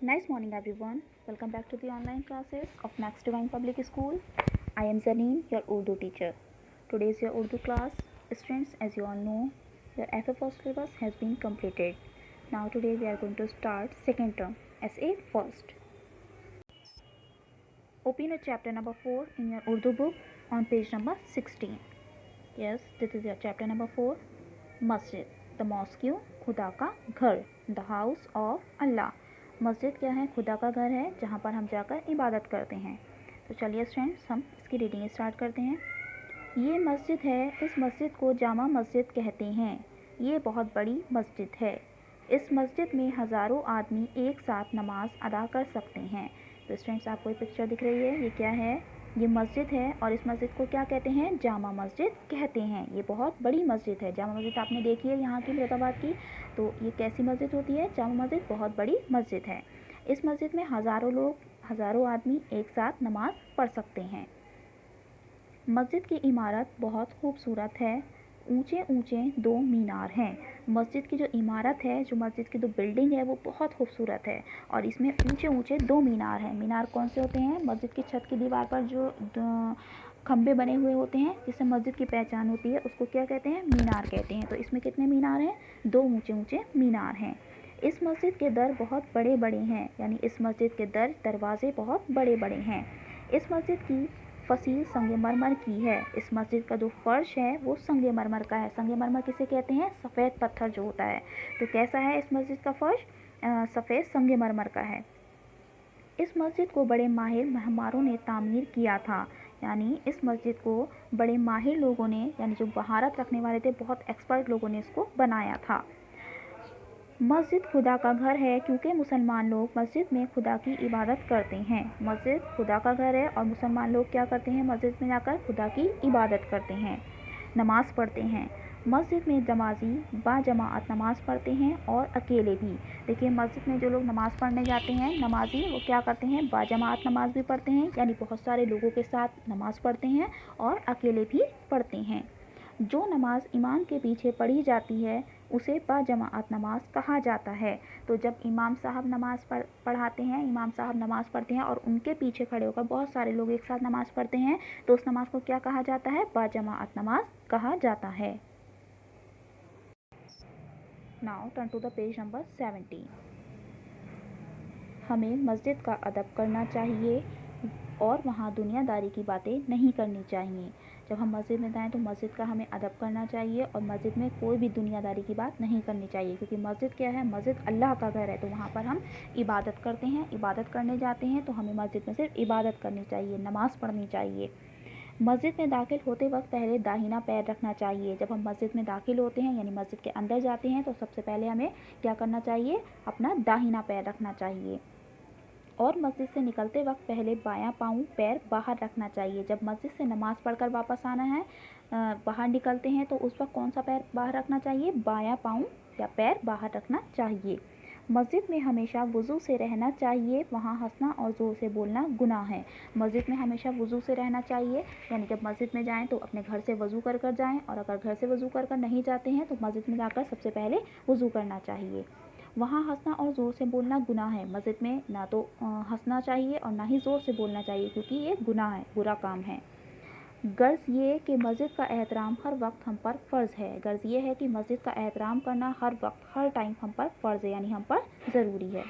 Nice morning everyone. Welcome back to the online classes of Max Divine Public School. I am Zaneen, your Urdu teacher. Today is your Urdu class. Students, as you all know, your FFO syllabus has been completed. Now today we are going to start second term, SA first. Open your chapter number 4 in your Urdu book on page number 16. Yes, this is your chapter number 4. Masjid, the mosque, खुदा का घर, the house of Allah. मस्जिद क्या है? खुदा का घर है जहाँ पर हम जाकर इबादत करते हैं. तो चलिए स्टूडेंट्स हम इसकी रीडिंग स्टार्ट करते हैं. ये मस्जिद है. इस मस्जिद को जामा मस्जिद कहते हैं. ये बहुत बड़ी मस्जिद है. इस मस्जिद में हज़ारों आदमी एक साथ नमाज अदा कर सकते हैं. तो स्टूडेंट्स आपको ये पिक्चर दिख रही है, ये क्या है? ये मस्जिद है और इस मस्जिद को क्या कहते हैं? जामा मस्जिद कहते हैं. ये बहुत बड़ी मस्जिद है. जामा मस्जिद आपने देखी है यहाँ की मुरादाबाद की. तो ये कैसी मस्जिद होती है? जामा मस्जिद बहुत बड़ी मस्जिद है. इस मस्जिद में हज़ारों आदमी एक साथ नमाज पढ़ सकते हैं. मस्जिद की इमारत बहुत खूबसूरत है. ऊंचे ऊंचे 2 मीनार हैं. मस्जिद की जो इमारत है, जो मस्जिद की जो बिल्डिंग है, वो बहुत खूबसूरत है और इसमें ऊंचे ऊंचे 2 मीनार हैं. मीनार कौन से होते हैं? मस्जिद की छत की दीवार पर जो खंबे बने हुए होते हैं जिससे मस्जिद की पहचान होती है, उसको क्या कहते हैं? मीनार कहते हैं. तो इसमें कितने मीनार हैं? 2 ऊंचे ऊंचे मीनार हैं. इस मस्जिद के दर बहुत बड़े बड़े हैं, यानी इस मस्जिद के दरवाजे बहुत बड़े बड़े हैं. इस मस्जिद की फसील संगमरमर की है. इस मस्जिद का जो फर्श है वो संगमरमर का है. संगमरमर किसे कहते हैं? सफ़ेद पत्थर जो होता है. तो कैसा है इस मस्जिद का फर्श? सफ़ेद संगमरमर का है. इस मस्जिद को बड़े माहिर महमारों ने तामीर किया था. यानी इस मस्जिद को बड़े माहिर लोगों ने, यानी जो महारत रखने वाले थे, बहुत एक्सपर्ट लोगों ने इसको बनाया था. मस्जिद खुदा का घर है क्योंकि मुसलमान लोग मस्जिद में खुदा की इबादत करते हैं. मस्जिद खुदा का घर है और मुसलमान लोग क्या करते हैं? मस्जिद में जाकर खुदा की इबादत करते हैं, नमाज़ पढ़ते हैं. मस्जिद में नमाजी बाजमात नमाज़ पढ़ते हैं और अकेले भी. देखिए, मस्जिद में जो लोग नमाज़ पढ़ने जाते हैं, नमाजी, वो क्या करते हैं? बाजमात नमाज़ भी पढ़ते हैं, यानी बहुत सारे लोगों के साथ नमाज़ पढ़ते हैं और अकेले भी पढ़ते हैं. जो नमाज इमाम के पीछे पढ़ी जाती है उसे बाजमात नमाज कहा जाता है. तो जब इमाम साहब नमाज़ पढ़ाते हैं, इमाम साहब नमाज़ पढ़ते हैं और उनके पीछे खड़े होकर बहुत सारे लोग एक साथ नमाज़ पढ़ते हैं, तो उस नमाज को क्या कहा जाता है? बाजमात नमाज कहा जाता है. Now turn to the page number 17. हमें मस्जिद का अदब करना चाहिए और वहाँ दुनियादारी की बातें नहीं करनी चाहिए. जब हम मस्जिद में जाएँ तो मस्जिद का हमें अदब करना चाहिए और मस्जिद में कोई भी दुनियादारी की बात नहीं करनी चाहिए, क्योंकि मस्जिद क्या है? मस्जिद अल्लाह का घर है. तो वहाँ पर हम इबादत करते हैं, इबादत करने जाते हैं, तो हमें मस्जिद में सिर्फ इबादत करनी चाहिए, नमाज़ पढ़नी चाहिए. मस्जिद में दाखिल होते वक्त पहले दाहिना पैर रखना चाहिए. जब हम मस्जिद में दाखिल होते हैं, यानी मस्जिद के अंदर जाते हैं, तो सबसे पहले हमें क्या करना चाहिए? अपना दाहिना पैर रखना चाहिए. और मस्जिद से निकलते वक्त पहले बायां पाँव पैर बाहर रखना चाहिए. जब मस्जिद से नमाज़ पढ़कर वापस आना है, बाहर निकलते हैं, तो उस वक्त कौन सा पैर बाहर रखना चाहिए? बायां पाँव या पैर बाहर रखना चाहिए. मस्जिद में हमेशा वज़ू से रहना चाहिए. वहाँ हंसना और ज़ोर से बोलना गुनाह है. मस्जिद में हमेशा वज़ू से रहना चाहिए, यानी जब मस्जिद में जाएँ तो अपने घर से वज़ू कर जाएँ, और अगर घर से वज़ू कर नहीं जाते हैं तो मस्जिद में जाकर सबसे पहले वज़ू करना चाहिए. वहाँ हंसना और ज़ोर से बोलना गुनाह है. मस्जिद में ना तो हंसना चाहिए और ना ही ज़ोर से बोलना चाहिए, क्योंकि ये गुनाह है, बुरा काम है. गर्ज़ ये कि मस्जिद का एहतराम हर वक्त हम पर फ़र्ज़ है. गर्ज़ ये है कि मस्जिद का एहतराम करना हर वक्त, हर टाइम हम पर फ़र्ज़ है, यानी हम पर ज़रूरी है.